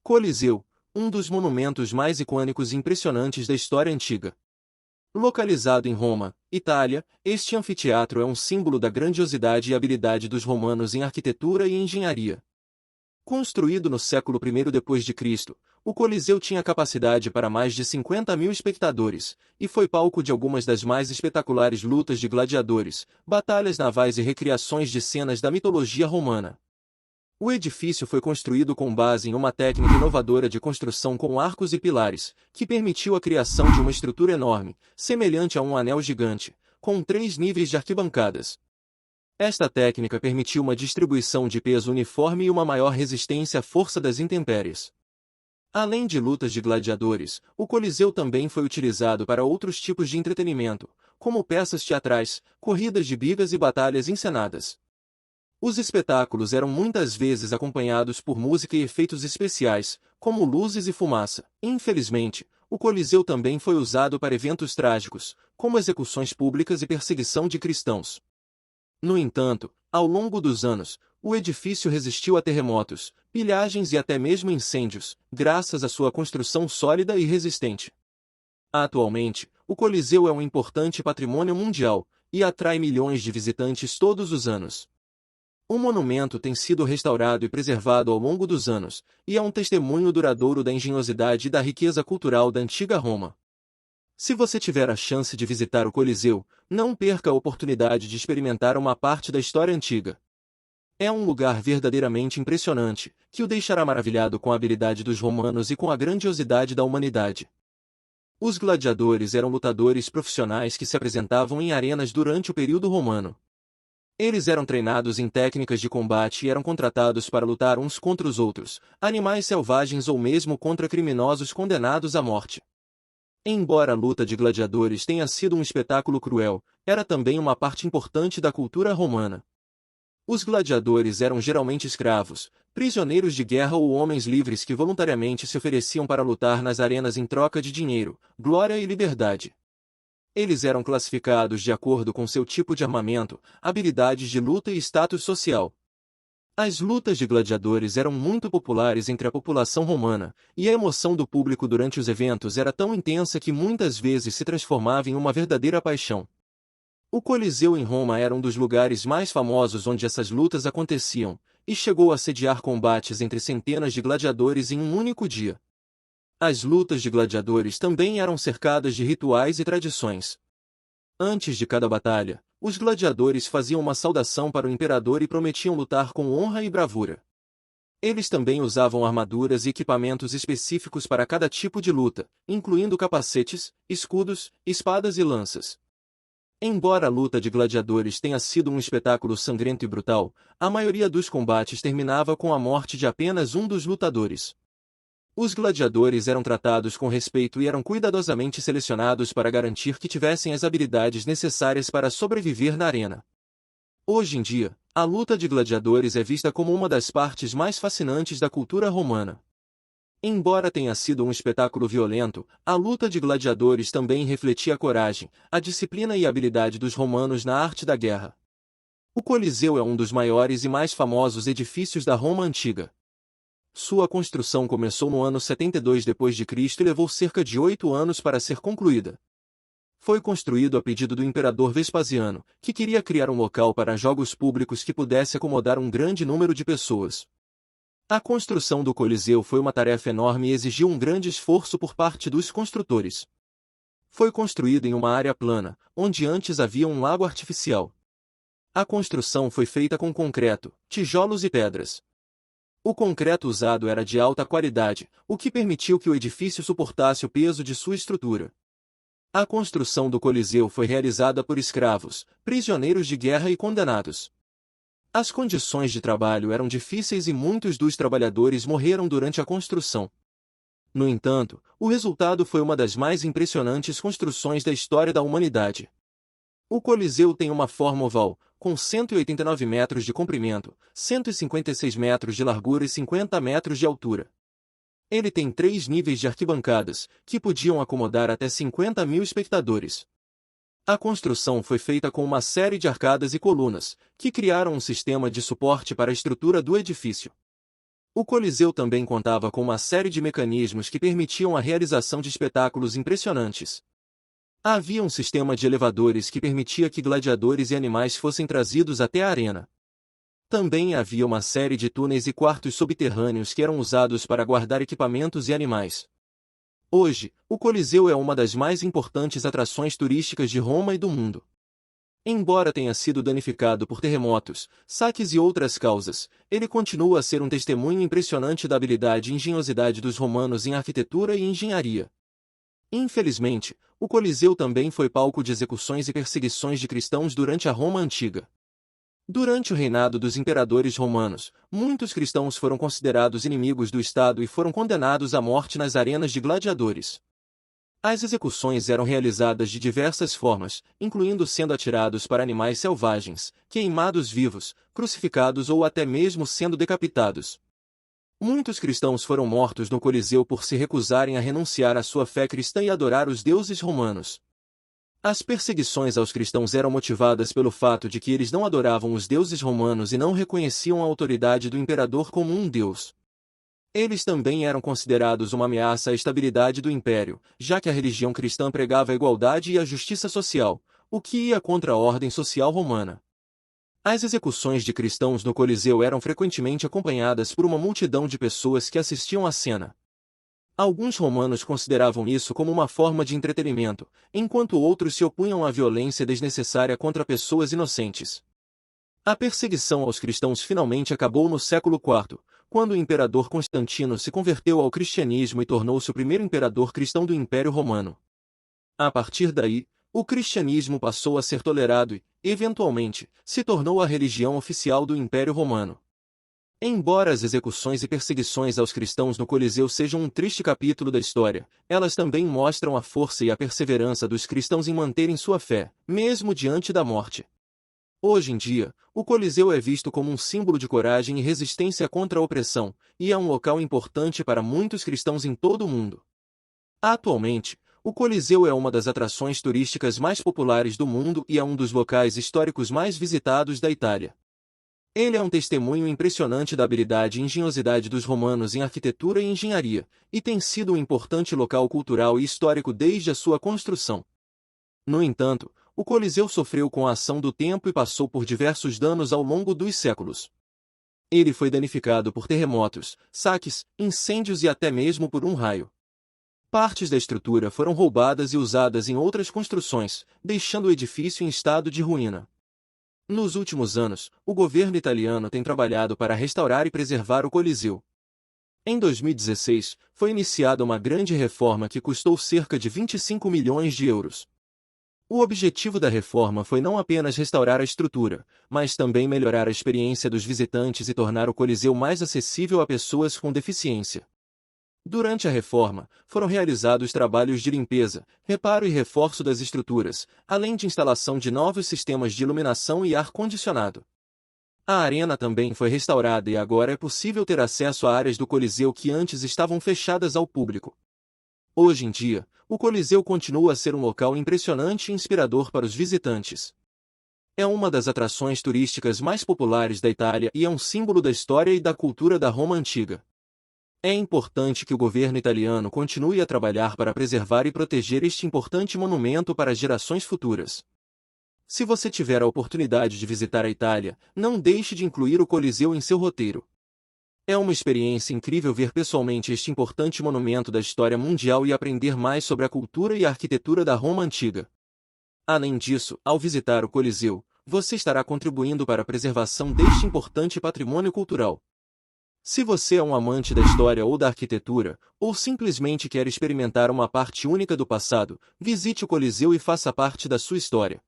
Coliseu, um dos monumentos mais icônicos e impressionantes da história antiga. Localizado em Roma, Itália, este anfiteatro é um símbolo da grandiosidade e habilidade dos romanos em arquitetura e engenharia. Construído no século I d.C., o Coliseu tinha capacidade para mais de 50.000 espectadores, e foi palco de algumas das mais espetaculares lutas de gladiadores, batalhas navais e recriações de cenas da mitologia romana. O edifício foi construído com base em uma técnica inovadora de construção com arcos e pilares, que permitiu a criação de uma estrutura enorme, semelhante a um anel gigante, com 3 níveis de arquibancadas. Esta técnica permitiu uma distribuição de peso uniforme e uma maior resistência à força das intempéries. Além de lutas de gladiadores, o Coliseu também foi utilizado para outros tipos de entretenimento, como peças teatrais, corridas de bigas e batalhas encenadas. Os espetáculos eram muitas vezes acompanhados por música e efeitos especiais, como luzes e fumaça. Infelizmente, o Coliseu também foi usado para eventos trágicos, como execuções públicas e perseguição de cristãos. No entanto, ao longo dos anos, o edifício resistiu a terremotos, pilhagens e até mesmo incêndios, graças à sua construção sólida e resistente. Atualmente, o Coliseu é um importante patrimônio mundial e atrai milhões de visitantes todos os anos. O monumento tem sido restaurado e preservado ao longo dos anos, e é um testemunho duradouro da engenhosidade e da riqueza cultural da antiga Roma. Se você tiver a chance de visitar o Coliseu, não perca a oportunidade de experimentar uma parte da história antiga. É um lugar verdadeiramente impressionante, que o deixará maravilhado com a habilidade dos romanos e com a grandiosidade da humanidade. Os gladiadores eram lutadores profissionais que se apresentavam em arenas durante o período romano. Eles eram treinados em técnicas de combate e eram contratados para lutar uns contra os outros, animais selvagens ou mesmo contra criminosos condenados à morte. Embora a luta de gladiadores tenha sido um espetáculo cruel, era também uma parte importante da cultura romana. Os gladiadores eram geralmente escravos, prisioneiros de guerra ou homens livres que voluntariamente se ofereciam para lutar nas arenas em troca de dinheiro, glória e liberdade. Eles eram classificados de acordo com seu tipo de armamento, habilidades de luta e status social. As lutas de gladiadores eram muito populares entre a população romana, e a emoção do público durante os eventos era tão intensa que muitas vezes se transformava em uma verdadeira paixão. O Coliseu em Roma era um dos lugares mais famosos onde essas lutas aconteciam, e chegou a sediar combates entre centenas de gladiadores em um único dia. As lutas de gladiadores também eram cercadas de rituais e tradições. Antes de cada batalha, os gladiadores faziam uma saudação para o imperador e prometiam lutar com honra e bravura. Eles também usavam armaduras e equipamentos específicos para cada tipo de luta, incluindo capacetes, escudos, espadas e lanças. Embora a luta de gladiadores tenha sido um espetáculo sangrento e brutal, a maioria dos combates terminava com a morte de apenas um dos lutadores. Os gladiadores eram tratados com respeito e eram cuidadosamente selecionados para garantir que tivessem as habilidades necessárias para sobreviver na arena. Hoje em dia, a luta de gladiadores é vista como uma das partes mais fascinantes da cultura romana. Embora tenha sido um espetáculo violento, a luta de gladiadores também refletia a coragem, a disciplina e a habilidade dos romanos na arte da guerra. O Coliseu é um dos maiores e mais famosos edifícios da Roma antiga. Sua construção começou no ano 72 d.C. e levou cerca de 8 anos para ser concluída. Foi construído a pedido do imperador Vespasiano, que queria criar um local para jogos públicos que pudesse acomodar um grande número de pessoas. A construção do Coliseu foi uma tarefa enorme e exigiu um grande esforço por parte dos construtores. Foi construído em uma área plana, onde antes havia um lago artificial. A construção foi feita com concreto, tijolos e pedras. O concreto usado era de alta qualidade, o que permitiu que o edifício suportasse o peso de sua estrutura. A construção do Coliseu foi realizada por escravos, prisioneiros de guerra e condenados. As condições de trabalho eram difíceis e muitos dos trabalhadores morreram durante a construção. No entanto, o resultado foi uma das mais impressionantes construções da história da humanidade. O Coliseu tem uma forma oval, com 189 metros de comprimento, 156 metros de largura e 50 metros de altura. Ele tem 3 níveis de arquibancadas, que podiam acomodar até 50.000 espectadores. A construção foi feita com uma série de arcadas e colunas, que criaram um sistema de suporte para a estrutura do edifício. O Coliseu também contava com uma série de mecanismos que permitiam a realização de espetáculos impressionantes. Havia um sistema de elevadores que permitia que gladiadores e animais fossem trazidos até a arena. Também havia uma série de túneis e quartos subterrâneos que eram usados para guardar equipamentos e animais. Hoje, o Coliseu é uma das mais importantes atrações turísticas de Roma e do mundo. Embora tenha sido danificado por terremotos, saques e outras causas, ele continua a ser um testemunho impressionante da habilidade e engenhosidade dos romanos em arquitetura e engenharia. Infelizmente, o Coliseu também foi palco de execuções e perseguições de cristãos durante a Roma antiga. Durante o reinado dos imperadores romanos, muitos cristãos foram considerados inimigos do Estado e foram condenados à morte nas arenas de gladiadores. As execuções eram realizadas de diversas formas, incluindo sendo atirados para animais selvagens, queimados vivos, crucificados ou até mesmo sendo decapitados. Muitos cristãos foram mortos no Coliseu por se recusarem a renunciar à sua fé cristã e adorar os deuses romanos. As perseguições aos cristãos eram motivadas pelo fato de que eles não adoravam os deuses romanos e não reconheciam a autoridade do imperador como um deus. Eles também eram considerados uma ameaça à estabilidade do império, já que a religião cristã pregava a igualdade e a justiça social, o que ia contra a ordem social romana. As execuções de cristãos no Coliseu eram frequentemente acompanhadas por uma multidão de pessoas que assistiam à cena. Alguns romanos consideravam isso como uma forma de entretenimento, enquanto outros se opunham à violência desnecessária contra pessoas inocentes. A perseguição aos cristãos finalmente acabou no século IV, quando o imperador Constantino se converteu ao cristianismo e tornou-se o primeiro imperador cristão do Império Romano. A partir daí, o cristianismo passou a ser tolerado e, eventualmente, se tornou a religião oficial do Império Romano. Embora as execuções e perseguições aos cristãos no Coliseu sejam um triste capítulo da história, elas também mostram a força e a perseverança dos cristãos em manterem sua fé, mesmo diante da morte. Hoje em dia, o Coliseu é visto como um símbolo de coragem e resistência contra a opressão, e é um local importante para muitos cristãos em todo o mundo. Atualmente, o Coliseu é uma das atrações turísticas mais populares do mundo e é um dos locais históricos mais visitados da Itália. Ele é um testemunho impressionante da habilidade e engenhosidade dos romanos em arquitetura e engenharia, e tem sido um importante local cultural e histórico desde a sua construção. No entanto, o Coliseu sofreu com a ação do tempo e passou por diversos danos ao longo dos séculos. Ele foi danificado por terremotos, saques, incêndios e até mesmo por um raio. Partes da estrutura foram roubadas e usadas em outras construções, deixando o edifício em estado de ruína. Nos últimos anos, o governo italiano tem trabalhado para restaurar e preservar o Coliseu. Em 2016, foi iniciada uma grande reforma que custou cerca de 25 milhões de euros. O objetivo da reforma foi não apenas restaurar a estrutura, mas também melhorar a experiência dos visitantes e tornar o Coliseu mais acessível a pessoas com deficiência. Durante a reforma, foram realizados trabalhos de limpeza, reparo e reforço das estruturas, além de instalação de novos sistemas de iluminação e ar-condicionado. A arena também foi restaurada e agora é possível ter acesso a áreas do Coliseu que antes estavam fechadas ao público. Hoje em dia, o Coliseu continua a ser um local impressionante e inspirador para os visitantes. É uma das atrações turísticas mais populares da Itália e é um símbolo da história e da cultura da Roma antiga. É importante que o governo italiano continue a trabalhar para preservar e proteger este importante monumento para gerações futuras. Se você tiver a oportunidade de visitar a Itália, não deixe de incluir o Coliseu em seu roteiro. É uma experiência incrível ver pessoalmente este importante monumento da história mundial e aprender mais sobre a cultura e a arquitetura da Roma antiga. Além disso, ao visitar o Coliseu, você estará contribuindo para a preservação deste importante patrimônio cultural. Se você é um amante da história ou da arquitetura, ou simplesmente quer experimentar uma parte única do passado, visite o Coliseu e faça parte da sua história.